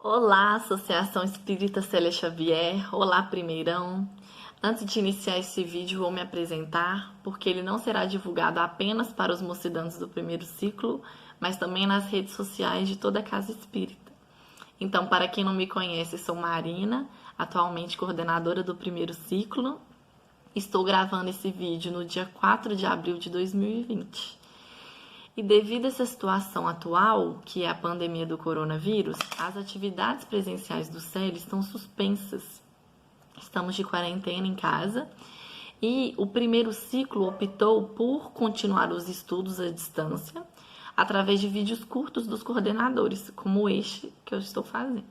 Olá, Associação Espírita Célia Xavier. Olá, primeirão. Antes de iniciar esse vídeo, vou me apresentar, porque ele não será divulgado apenas para os mocidãs do primeiro ciclo, mas também nas redes sociais de toda a Casa Espírita. Então, para quem não me conhece, sou Marina, atualmente coordenadora do primeiro ciclo. Estou gravando esse vídeo no dia 4 de abril de 2020. E devido a essa situação atual, que é a pandemia do coronavírus, as atividades presenciais do CEL estão suspensas. Estamos de quarentena em casa e o primeiro ciclo optou por continuar os estudos à distância através de vídeos curtos dos coordenadores, como este que eu estou fazendo.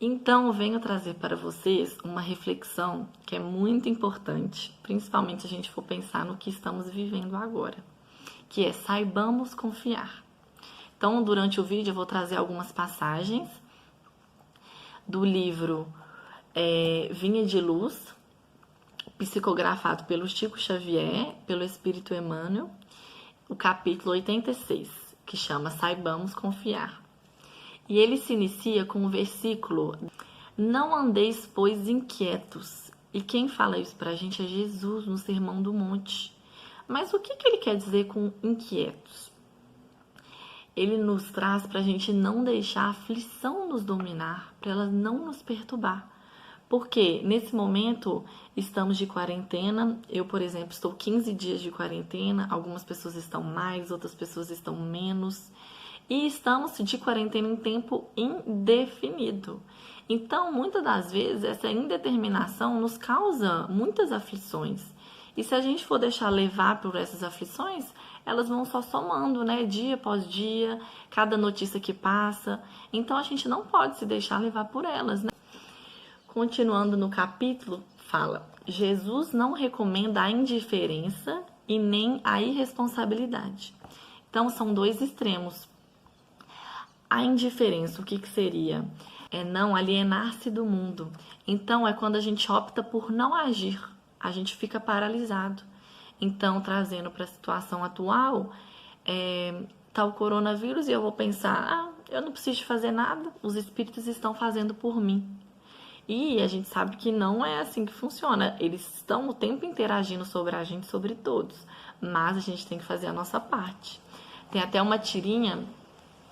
Então, eu venho trazer para vocês uma reflexão que é muito importante, principalmente se a gente for pensar no que estamos vivendo agora, que é saibamos confiar. Então, durante o vídeo, eu vou trazer algumas passagens do livro Vinha de Luz, psicografado pelo Chico Xavier, pelo Espírito Emmanuel, o capítulo 86, que chama Saibamos Confiar. E ele se inicia com o versículo: Não andeis, pois, inquietos. E quem fala isso pra gente é Jesus no Sermão do Monte. Mas o que ele quer dizer com inquietos? Ele nos traz para a gente não deixar a aflição nos dominar, para ela não nos perturbar. Porque nesse momento estamos de quarentena, eu, por exemplo, estou 15 dias de quarentena, algumas pessoas estão mais, outras pessoas estão menos, e estamos de quarentena em tempo indefinido. Então, muitas das vezes, essa indeterminação nos causa muitas aflições. E se a gente for deixar levar por essas aflições, elas vão só somando, né? Dia após dia, cada notícia que passa. Então, a gente não pode se deixar levar por elas, né? Continuando no capítulo, fala: Jesus não recomenda a indiferença e nem a irresponsabilidade. Então, são dois extremos. A indiferença, o que seria? É não alienar-se do mundo. Então, é quando a gente opta por não agir. A gente fica paralisado. Então, trazendo para a situação atual, tá o coronavírus e eu vou pensar, eu não preciso fazer nada, os espíritos estão fazendo por mim. E a gente sabe que não é assim que funciona. Eles estão o tempo interagindo sobre a gente, sobre todos. Mas a gente tem que fazer a nossa parte. Tem até uma tirinha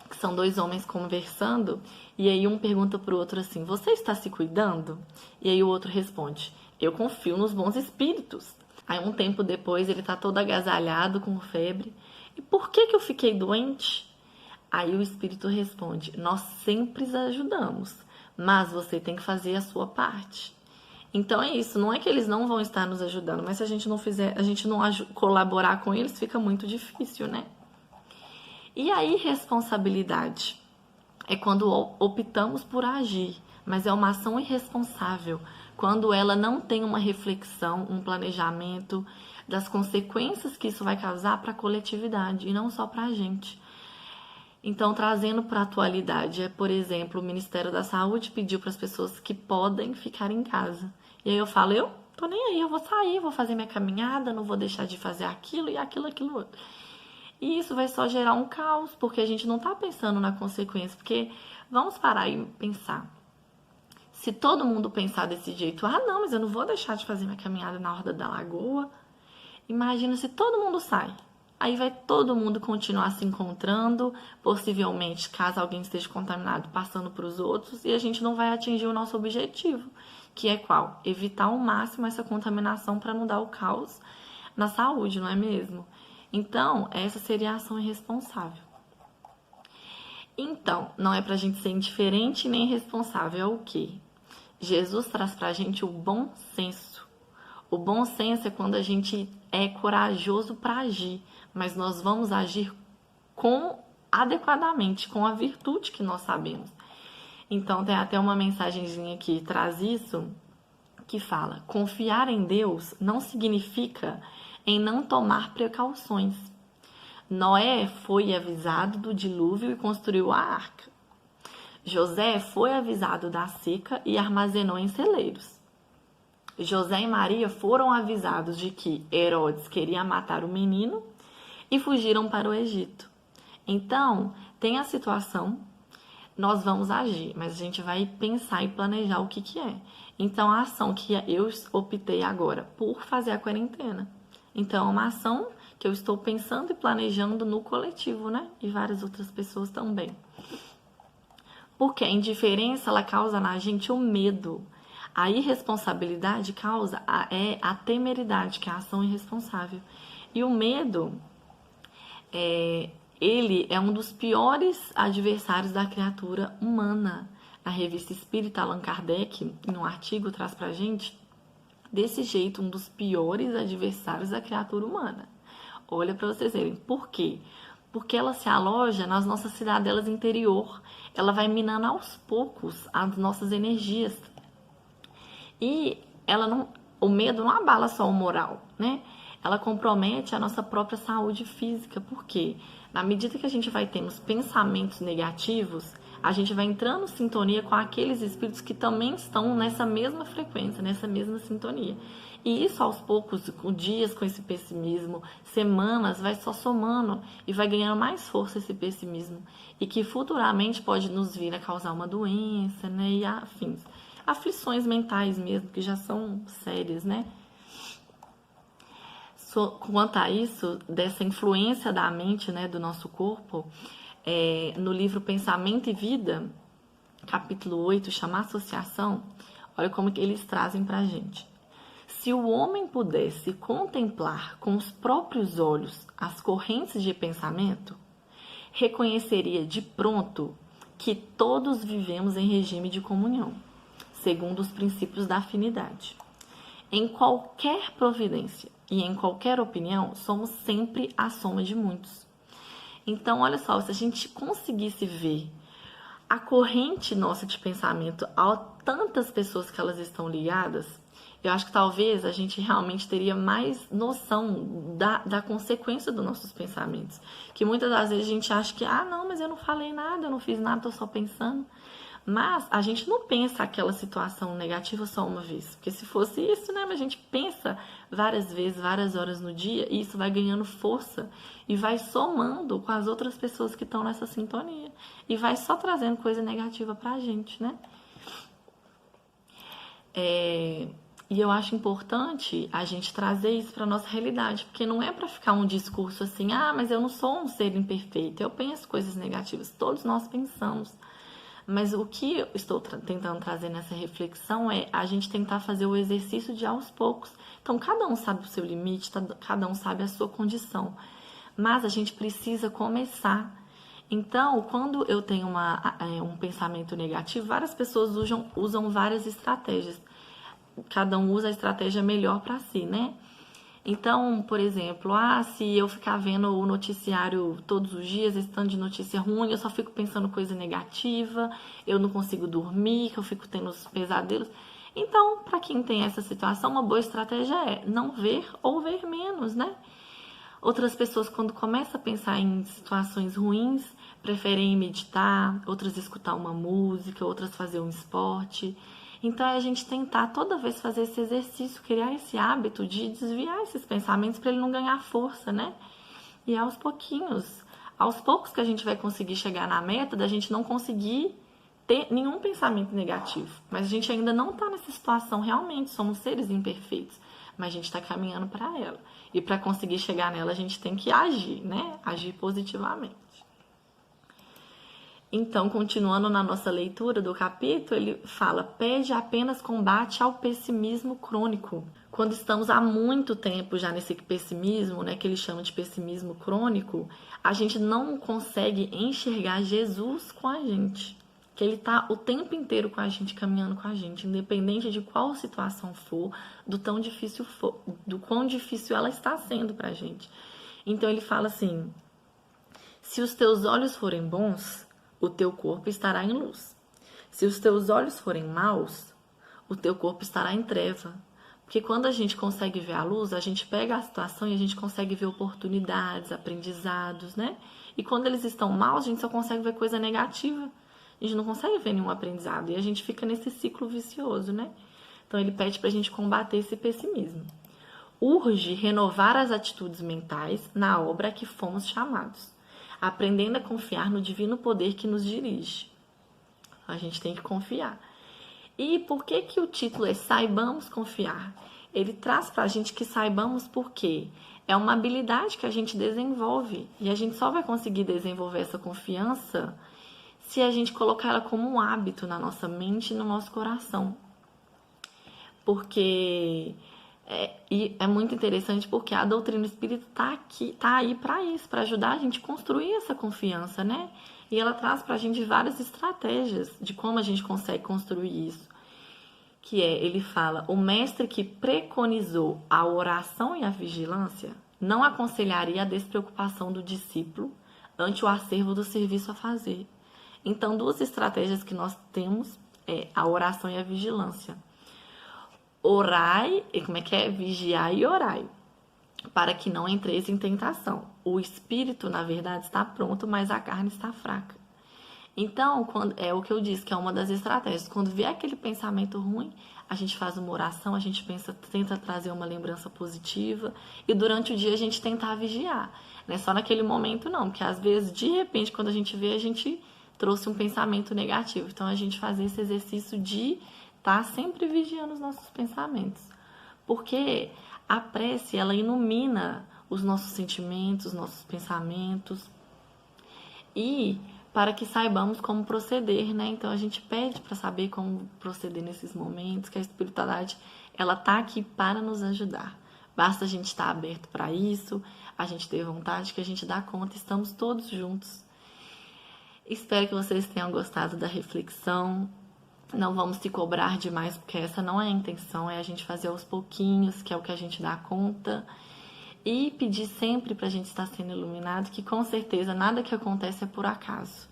que são dois homens conversando, e aí um pergunta pro outro assim: você está se cuidando? E aí o outro responde: eu confio nos bons espíritos. Aí um tempo depois ele tá todo agasalhado com febre. E por que eu fiquei doente? Aí o espírito responde: nós sempre ajudamos, mas você tem que fazer a sua parte. Então é isso, não é que eles não vão estar nos ajudando, mas se a gente não fizer, a gente não colaborar com eles, fica muito difícil, né? E a irresponsabilidade é quando optamos por agir, mas é uma ação irresponsável, quando ela não tem uma reflexão, um planejamento das consequências que isso vai causar para a coletividade e não só para a gente. Então, trazendo para a atualidade, por exemplo, o Ministério da Saúde pediu para as pessoas que podem ficar em casa. E aí eu falo, eu tô nem aí, eu vou sair, vou fazer minha caminhada, não vou deixar de fazer aquilo e aquilo outro. E isso vai só gerar um caos, porque a gente não tá pensando na consequência. Porque vamos parar e pensar. Se todo mundo pensar desse jeito, não, mas eu não vou deixar de fazer minha caminhada na Horda da Lagoa. Imagina se todo mundo sai. Aí vai todo mundo continuar se encontrando, possivelmente, caso alguém esteja contaminado, passando para os outros, e a gente não vai atingir o nosso objetivo, que é qual? Evitar ao máximo essa contaminação para não dar o caos na saúde, não é mesmo? Então, essa seria a ação irresponsável. Então, não é pra gente ser indiferente nem irresponsável, é o quê? Jesus traz pra gente o bom senso. O bom senso é quando a gente é corajoso para agir, mas nós vamos agir adequadamente, com a virtude que nós sabemos. Então, tem até uma mensagenzinha que traz isso, que fala: confiar em Deus não significa em não tomar precauções. Noé foi avisado do dilúvio e construiu a arca. José foi avisado da seca e armazenou em celeiros. José e Maria foram avisados de que Herodes queria matar o menino e fugiram para o Egito. Então, tem a situação nós vamos agir, mas a gente vai pensar e planejar o que é. Então, a ação que eu optei agora por fazer a quarentena. Então, é uma ação que eu estou pensando e planejando no coletivo, né? E várias outras pessoas também. Porque a indiferença, ela causa na gente o medo. A irresponsabilidade causa a temeridade, que é a ação irresponsável. E o medo, ele é um dos piores adversários da criatura humana. A revista Espírita, Allan Kardec, em um artigo, traz pra gente, desse jeito, um dos piores adversários da criatura humana. Olha para vocês verem. Por quê? Porque ela se aloja nas nossas cidadelas interior. Ela vai minando aos poucos as nossas energias. E o medo não abala só o moral, né? Ela compromete a nossa própria saúde física. Por quê? Na medida que a gente vai tendo os pensamentos negativos, a gente vai entrando em sintonia com aqueles espíritos que também estão nessa mesma frequência, nessa mesma sintonia. E isso aos poucos, com dias com esse pessimismo, semanas, vai só somando e vai ganhando mais força esse pessimismo. E que futuramente pode nos vir a causar uma doença, né? E afins. Aflições mentais mesmo, que já são sérias, né? Quanto a isso, dessa influência da mente, né, do nosso corpo, no livro Pensamento e Vida, capítulo 8, chama Associação, olha como que eles trazem pra gente. Se o homem pudesse contemplar com os próprios olhos as correntes de pensamento, reconheceria de pronto que todos vivemos em regime de comunhão, segundo os princípios da afinidade. Em qualquer providência e em qualquer opinião, somos sempre a soma de muitos. Então, olha só, se a gente conseguisse ver a corrente nossa de pensamento a tantas pessoas que elas estão ligadas, eu acho que talvez a gente realmente teria mais noção da consequência dos nossos pensamentos. Que muitas das vezes a gente acha que, não, mas eu não falei nada, eu não fiz nada, tô só pensando. Mas a gente não pensa aquela situação negativa só uma vez. Porque se fosse isso, né? Mas a gente pensa várias vezes, várias horas no dia, e isso vai ganhando força e vai somando com as outras pessoas que estão nessa sintonia. E vai só trazendo coisa negativa pra gente, né? E eu acho importante a gente trazer isso para nossa realidade, porque não é para ficar um discurso assim, mas eu não sou um ser imperfeito, eu penso coisas negativas, todos nós pensamos. Mas o que eu estou tentando trazer nessa reflexão é a gente tentar fazer o exercício de aos poucos. Então, cada um sabe o seu limite, cada um sabe a sua condição, mas a gente precisa começar. Então, quando eu tenho um pensamento negativo, várias pessoas usam várias estratégias. Cada um usa a estratégia melhor para si, né? Então, por exemplo, se eu ficar vendo o noticiário todos os dias, esse tanto de notícia ruim, eu só fico pensando coisa negativa, eu não consigo dormir, eu fico tendo os pesadelos. Então, para quem tem essa situação, uma boa estratégia é não ver ou ver menos, né? Outras pessoas, quando começam a pensar em situações ruins, preferem meditar, outras escutar uma música, outras fazer um esporte. Então, é a gente tentar toda vez fazer esse exercício, criar esse hábito de desviar esses pensamentos para ele não ganhar força, né? E aos poucos que a gente vai conseguir chegar na meta, da gente não conseguir ter nenhum pensamento negativo. Mas a gente ainda não está nessa situação realmente, somos seres imperfeitos, mas a gente está caminhando para ela. E para conseguir chegar nela, a gente tem que agir, né? Agir positivamente. Então, continuando na nossa leitura do capítulo, ele fala: pede apenas combate ao pessimismo crônico. Quando estamos há muito tempo já nesse pessimismo, né, que ele chama de pessimismo crônico, a gente não consegue enxergar Jesus com a gente. Que ele está o tempo inteiro com a gente, caminhando com a gente, independente de qual situação for, do quão difícil ela está sendo para a gente. Então, ele fala assim: se os teus olhos forem bons, o teu corpo estará em luz. Se os teus olhos forem maus, o teu corpo estará em treva. Porque quando a gente consegue ver a luz, a gente pega a situação e a gente consegue ver oportunidades, aprendizados, né? E quando eles estão maus, a gente só consegue ver coisa negativa. A gente não consegue ver nenhum aprendizado. E a gente fica nesse ciclo vicioso, né? Então, ele pede pra gente combater esse pessimismo. Urge renovar as atitudes mentais na obra a que fomos chamados, aprendendo a confiar no divino poder que nos dirige. A gente tem que confiar. E por que que o título é Saibamos Confiar? Ele traz pra gente que saibamos por quê. É uma habilidade que a gente desenvolve. E a gente só vai conseguir desenvolver essa confiança se a gente colocar ela como um hábito na nossa mente e no nosso coração. Porque é muito interessante porque a doutrina espírita tá aí para isso, para ajudar a gente a construir essa confiança, né? E ela traz para a gente várias estratégias de como a gente consegue construir isso. Ele fala, o mestre que preconizou a oração e a vigilância não aconselharia a despreocupação do discípulo ante o acervo do serviço a fazer. Então, duas estratégias que nós temos é a oração e a vigilância. Orai, Vigiai e orai, para que não entreis em tentação. O espírito, na verdade, está pronto, mas a carne está fraca. Então, é o que eu disse, que é uma das estratégias. Quando vier aquele pensamento ruim, a gente faz uma oração, a gente tenta trazer uma lembrança positiva e durante o dia a gente tentar vigiar. Não é só naquele momento, não, porque às vezes, de repente, quando a gente vê, a gente trouxe um pensamento negativo. Então, a gente faz esse exercício de estar sempre vigiando os nossos pensamentos. Porque a prece, ela ilumina os nossos sentimentos, os nossos pensamentos e para que saibamos como proceder, né? Então a gente pede para saber como proceder nesses momentos, que a espiritualidade ela tá aqui para nos ajudar. Basta a gente estar aberto para isso, a gente ter vontade que a gente dá conta, estamos todos juntos. Espero que vocês tenham gostado da reflexão. Não vamos se cobrar demais, porque essa não é a intenção, é a gente fazer aos pouquinhos, que é o que a gente dá conta. E pedir sempre para a gente estar sendo iluminado, que com certeza nada que acontece é por acaso.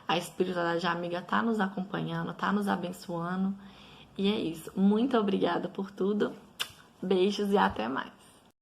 A espiritualidade amiga está nos acompanhando, está nos abençoando. E é isso. Muito obrigada por tudo. Beijos e até mais.